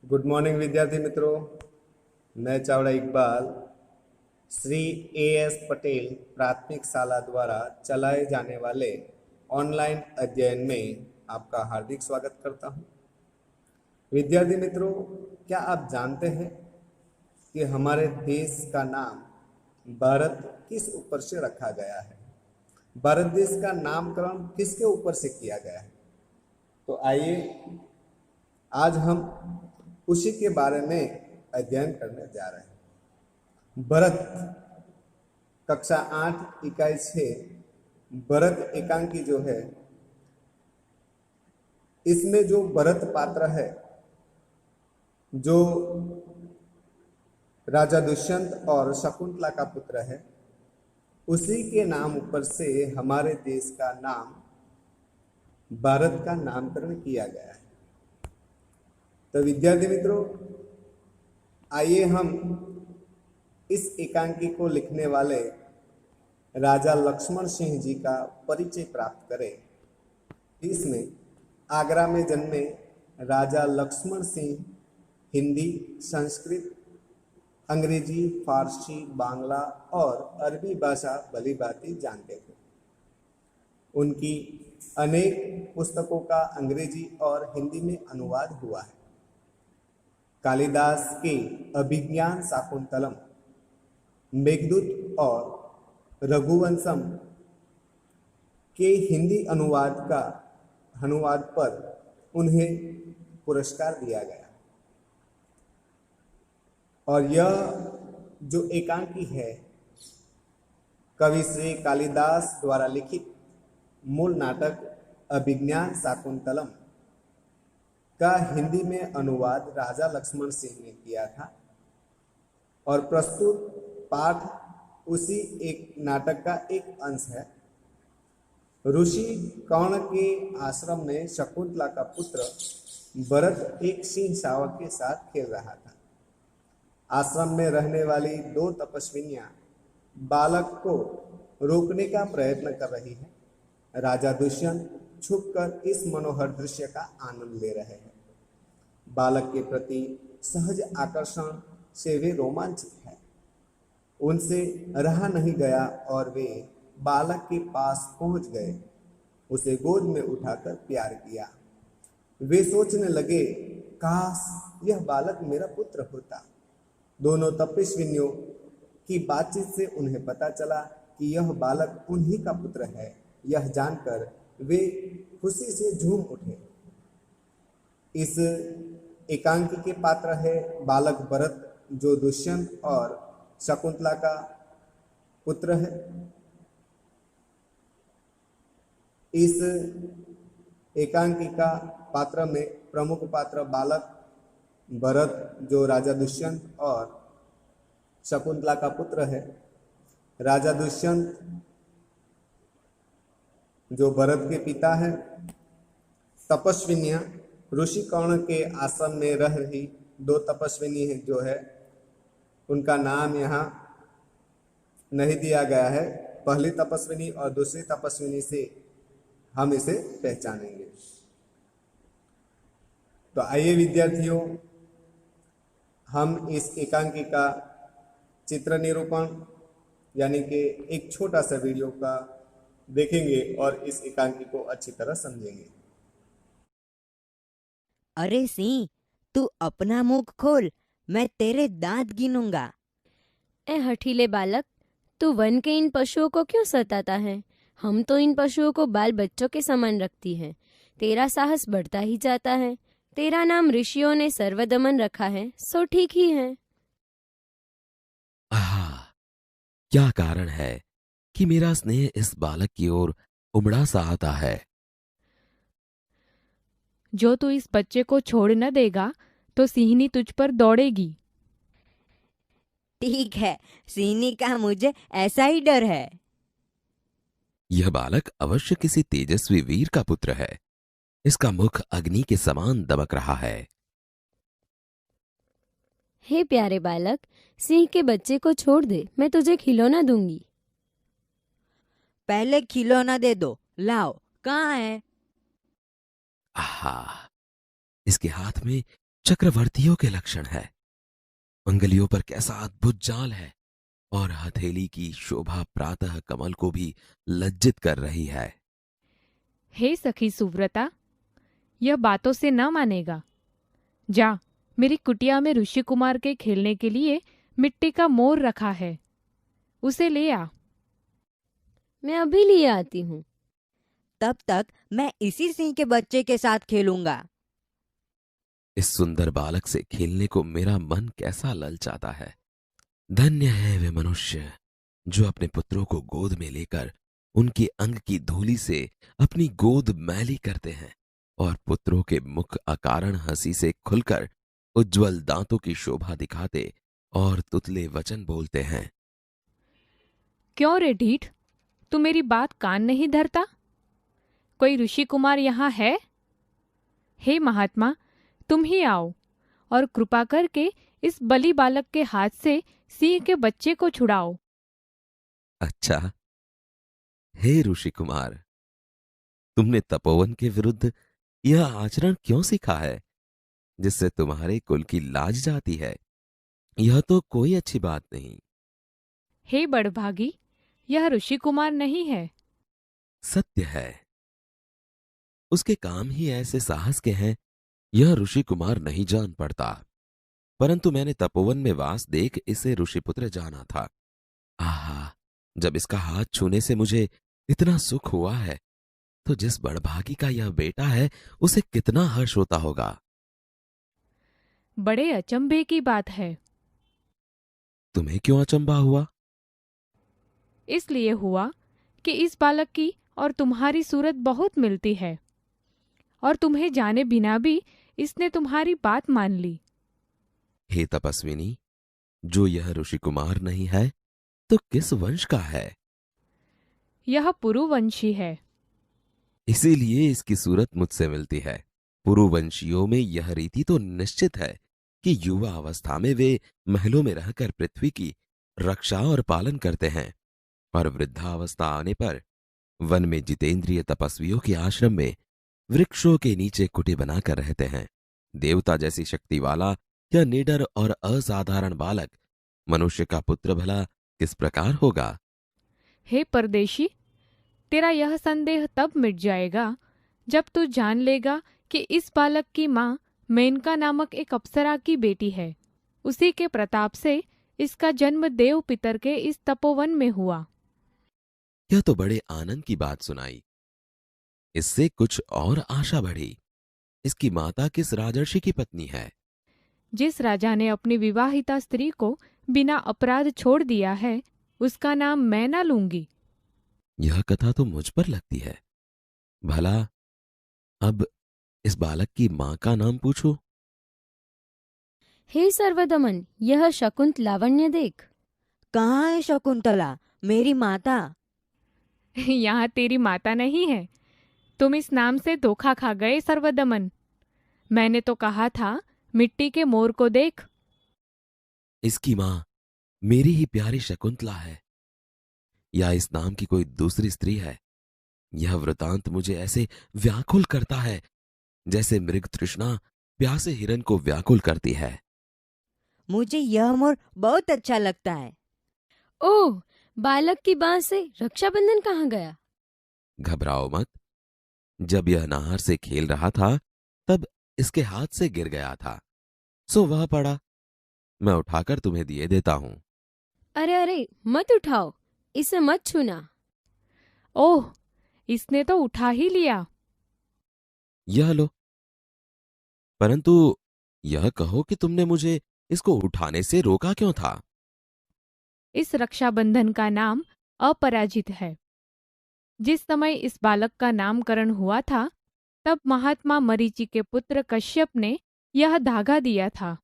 Good morning विद्यार्थी मित्रों। मैं चावड़ा इकबाल श्री एएस पटेल प्राथमिक शाला द्वारा चलाए जाने वाले ऑनलाइन अध्ययन में आपका हार्दिक स्वागत करता हूं। विद्यार्थी मित्रों, क्या आप जानते हैं कि हमारे देश का नाम भारत किस ऊपर से रखा गया है? भारत देश का नामकरण किसके ऊपर से किया गया है? तो आइए आज हम उसी के बारे में अध्ययन करने जा रहे हैं। भरत कक्षा 8 इकाई 6 भरत एकांकी जो है, इसमें जो भरत पात्र है, जो राजा दुष्यंत और शकुंतला का पुत्र है, उसी के नाम ऊपर से हमारे देश का नाम भारत का नामकरण किया गया है। तो विद्यार्थी मित्रों, आइए हम इस एकांकी को लिखने वाले राजा लक्ष्मण सिंह जी का परिचय प्राप्त करें। इसमें आगरा में जन्मे राजा लक्ष्मण सिंह हिंदी, संस्कृत, अंग्रेजी, फारसी, बांग्ला और अरबी भाषा भलीभांति जानते थे। उनकी अनेक पुस्तकों का अंग्रेजी और हिंदी में अनुवाद हुआ है। कालिदास के अभिज्ञान शाकुंतलम, मेघदूत और रघुवंशम के हिंदी अनुवाद पर उन्हें पुरस्कार दिया गया। और यह जो एकांकी है, कवि श्री कालिदास द्वारा लिखित मूल नाटक अभिज्ञान शाकुंतलम का हिंदी में अनुवाद राजा लक्ष्मण सिंह ने किया था और प्रस्तुत पाठ उसी एक नाटक का एक अंश है। ऋषि कर्ण के आश्रम में शकुंतला का पुत्र भरत एक सिंह शावक के साथ खेल रहा था। आश्रम में रहने वाली 2 तपस्विनियां बालक को रोकने का प्रयत्न कर रही हैं। राजा दुष्यंत छुपकर इस मनोहर दृश्य का आनंद ले रहे हैं। बालक के प्रति सहज आकर्षण से वे रोमांचित हैं। उनसे रहा नहीं गया और वे बालक के पास पहुंच गए, उसे गोद में उठाकर प्यार किया। वे सोचने लगे, काश यह बालक मेरा पुत्र होता। दोनों तपस्विनियों की बातचीत से उन्हें पता चला कि यह बालक उन्हीं का पुत्र है। यह जानकर वे खुशी से झूम उठे। इस एकांकी के पात्र है बालक भरत, जो दुष्यंत और शकुंतला का पुत्र है। इस एकांकी का पात्र में प्रमुख पात्र बालक भरत, जो राजा दुष्यंत और शकुंतला का पुत्र है। राजा दुष्यंत जो भरत के पिता है। तपस्विनियां ऋषि कर्ण के आश्रम में रह रही 2 तपस्विनी है जो है, उनका नाम यहाँ नहीं दिया गया है। पहली तपस्विनी और दूसरी तपस्विनी से हम इसे पहचानेंगे। तो आइए विद्यार्थियों, हम इस एकांकी का चित्र निरूपण यानी कि एक छोटा सा वीडियो का देखेंगे और इस एकांकी को अच्छी तरह समझेंगे। अरे सिंह, तू अपना मुंह खोल, मैं तेरे दांत गिनूंगा। ए हठीले बालक, तू वन के इन पशुओं को क्यों सताता है? हम तो इन पशुओं को बाल बच्चों के समान रखती हैं। तेरा साहस बढ़ता ही जाता है। तेरा नाम ऋषियों ने सर्वदमन रखा है, सो ठीक ही है। आहा, क्या कारण है कि मेरा स्नेह इस बालक की ओर उमड़ा सा आता है? जो तू इस बच्चे को छोड़ न देगा तो सिंहनी तुझ पर दौड़ेगी। ठीक है, सिंहनी का मुझे ऐसा ही डर है। यह बालक अवश्य किसी तेजस्वी वीर का पुत्र है। इसका मुख अग्नि के समान दमक रहा है। हे प्यारे बालक, सिंह के बच्चे को छोड़ दे, मैं तुझे खिलौना दूंगी। पहले खिलौना दे दो, लाओ, कहाँ है? आहा, इसके हाथ में चक्रवर्तियों के लक्षण है। अंगुलियों पर कैसा अद्भुत जाल है और हथेली की शोभा प्रातः कमल को भी लज्जित कर रही है। हे सखी सुव्रता, यह बातों से न मानेगा। जा, मेरी कुटिया में ऋषि कुमार के खेलने के लिए मिट्टी का मोर रखा है, उसे ले आ। मैं अभी लिए आती हूँ। तब तक मैं इसी सिंह के बच्चे के साथ खेलूंगा। इस सुंदर बालक से खेलने को मेरा मन कैसा ललचाता है। धन्य है वे मनुष्य जो अपने पुत्रों को गोद में लेकर उनके अंग की धूलि से अपनी गोद मैली करते हैं और पुत्रों के मुख अकारण हंसी से खुलकर उज्जवल दांतों की शोभा दिखाते और तुतले वचन बोलते हैं। क्यों रे ढीठ, तू मेरी बात कान नहीं धरता? कोई ऋषि कुमार यहाँ है? हे महात्मा, तुम ही आओ और कृपा करके इस बलि बालक के हाथ से सिंह के बच्चे को छुड़ाओ। अच्छा, हे ऋषि कुमार, तुमने तपोवन के विरुद्ध यह आचरण क्यों सीखा है जिससे तुम्हारे कुल की लाज जाती है? यह तो कोई अच्छी बात नहीं। हे बड़भागी, यह ऋषि कुमार नहीं है। सत्य है, उसके काम ही ऐसे साहस के हैं, यह ऋषि कुमार नहीं जान पड़ता। परंतु मैंने तपोवन में वास देख इसे ऋषिपुत्र जाना था। आहा, जब इसका हाथ छूने से मुझे इतना सुख हुआ है तो जिस बड़भागी का यह बेटा है उसे कितना हर्ष होता होगा। बड़े अचंभे की बात है। तुम्हें क्यों अचंभा हुआ? इसलिए हुआ कि इस बालक की और तुम्हारी सूरत बहुत मिलती है और तुम्हें जाने बिना भी इसने तुम्हारी बात मान ली। हे तपस्विनी, जो यह ऋषि कुमार नहीं है तो किस वंश का है? यह पुरुवंशी है। इसीलिए इसकी सूरत मुझसे मिलती है। पुरुवंशियों में यह रीति तो निश्चित है कि युवा अवस्था में वे महलों में रहकर पृथ्वी की रक्षा और पालन करते हैं और वृद्धावस्था आने पर वन में जितेंद्रिय तपस्वियों के आश्रम में वृक्षों के नीचे कुटी बनाकर रहते हैं। देवता जैसी शक्ति वाला यह निडर और असाधारण बालक मनुष्य का पुत्र भला किस प्रकार होगा? हे परदेशी, तेरा यह संदेह तब मिट जाएगा जब तू जान लेगा कि इस बालक की माँ मेनका नामक एक अप्सरा की बेटी है। उसी के प्रताप से इसका जन्म देव पितर के इस तपोवन में हुआ। यह तो बड़े आनंद की बात सुनाई। इससे कुछ और आशा बढ़ी। इसकी माता किस राजर्षि की पत्नी है? जिस राजा ने अपनी विवाहिता स्त्री को बिना अपराध छोड़ दिया है, उसका नाम मैं ना लूंगी। यह कथा तो मुझ पर लगती है। भला अब इस बालक की मां का नाम पूछो। हे सर्वदमन, यह शकुंत लावण्य देख। कहाँ है शकुंतला, मेरी माता? यहाँ तेरी माता नहीं है। तुम इस नाम से धोखा खा गए सर्वदमन। मैंने तो कहा था मिट्टी के मोर को देख। इसकी मां मेरी ही प्यारी शकुंतला है या इस नाम की कोई दूसरी स्त्री है? यह वृतांत मुझे ऐसे व्याकुल करता है जैसे मृग तृष्णा प्यासे हिरन को व्याकुल करती है। मुझे यह मोर बहुत अच्छा लगता है। ओह, बालक की बांह से रक्षाबंधन कहाँ गया? घबराओ मत। जब यह नहर से खेल रहा था तब इसके हाथ से गिर गया था, सो वह पड़ा। मैं उठाकर तुम्हें दिए देता हूं। अरे अरे, मत उठाओ, इसे मत छूना। ओह, इसने तो उठा ही लिया। यह लो। परंतु यह कहो कि तुमने मुझे इसको उठाने से रोका क्यों था? इस रक्षाबंधन का नाम अपराजित है। जिस समय इस बालक का नामकरण हुआ था तब महात्मा मरीचि के पुत्र कश्यप ने यह धागा दिया था।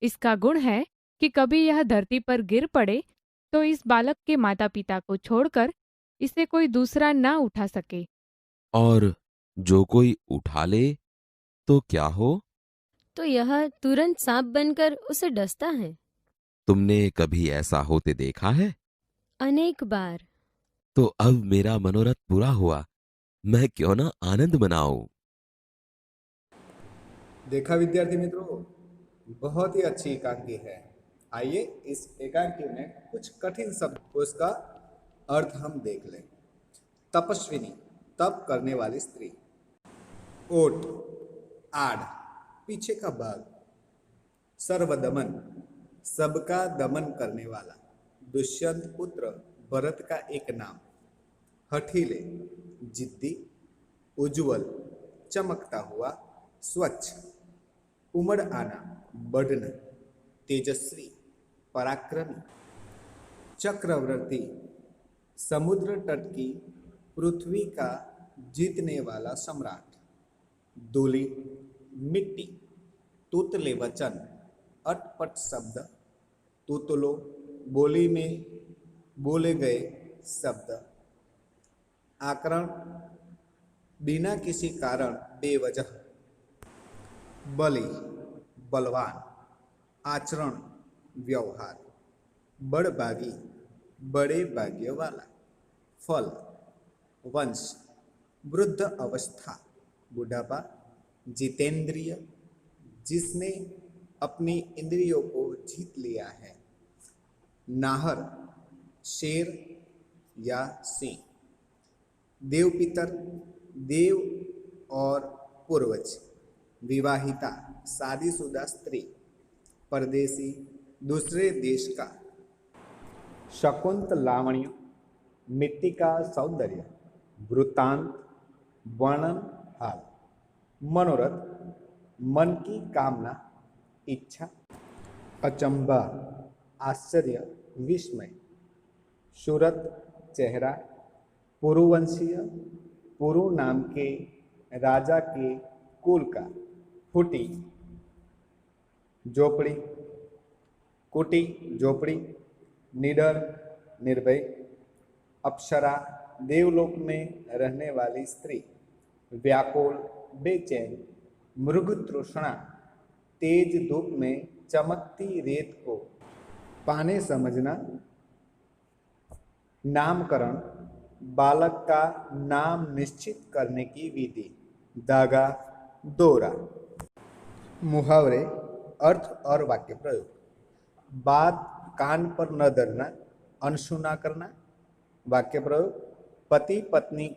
इसका गुण है कि कभी यह धरती पर गिर पड़े तो इस बालक के माता पिता को छोड़कर इसे कोई दूसरा ना उठा सके। और जो कोई उठा ले तो क्या हो? तो यह तुरंत सांप बनकर उसे डसता है। तुमने कभी ऐसा होते देखा है? अनेक बार। तो अब मेरा मनोरथ पूरा हुआ। मैं क्यों ना आनंद मनाऊं। देखा विद्यार्थी मित्रों, बहुत ही अच्छी एकांकी है। आइए इस एकांकी में कुछ कठिन शब्द उसका अर्थ हम देख लें। तपस्विनी, तप करने वाली स्त्री। ओट, आड़, पीछे का भाग। सर्वदमन, सबका दमन करने वाला। दुष्यंत पुत्र भरत का एक नाम। हठीले, जिद्दी। उज्जवल, चमकता हुआ, स्वच्छ। उमड़ आना, बढ़ना। तेजस्वी, पराक्रमी। चक्रवर्ती, समुद्र तट की पृथ्वी का जीतने वाला सम्राट। दूली, मिट्टी। तुतले वचन, अटपट शब्द। तुतलो, बोली में बोले गए शब्द। आकरण, बिना किसी कारण, बेवजह। बलि, बलवान। आचरण, व्यवहार। बड़भागी, बड़े भाग्य वाला। फल, वंश। वृद्ध अवस्था, बुढ़ापा। जितेंद्रिय, जिसने अपनी इंद्रियों को जीत लिया है। नाहर, शेर या सिंह। देवपितर, देव और पूर्वज। विवाहिता, शादीशुदा स्त्री। परदेसी, दूसरे देश का। शकुंत लावण्य, मिट्टी का सौंदर्य। वृत्तांत, वर्णन हाल। मनोरथ, मन की कामना, इच्छा। अचंबा, आश्चर्य, विस्मय। सूरत, चेहरा। पुरुवंशीय, पुरु नाम के राजा के कुल का। फुटी, झोपड़ी। कुटी, झोपड़ी। निडर, निर्भय। अप्सरा, देवलोक में रहने वाली स्त्री। व्याकुल, बेचैन। मृग तृष्णा, तेज धूप में चमकती रेत को पाने समझना। नामकरण, बालक का नाम निश्चित करने की विधि। धागा, डोरा। मुहावरे, अर्थ और वाक्य प्रयोग। बात कान पर न धरना, अनसुना करना। वाक्य प्रयोग, पति पत्नी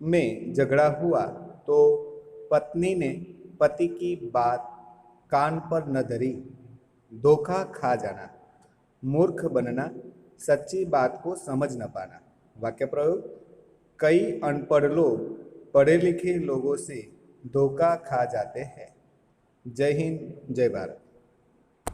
में झगड़ा हुआ तो पत्नी ने पति की बात कान पर न धरी। धोखा खा जाना। मूर्ख बनना, सच्ची बात को समझ न पाना। वाक्य प्रयोग, कई अनपढ़ लोग पढ़े लिखे लोगों से धोखा खा जाते हैं। जय हिंद, जय भारत।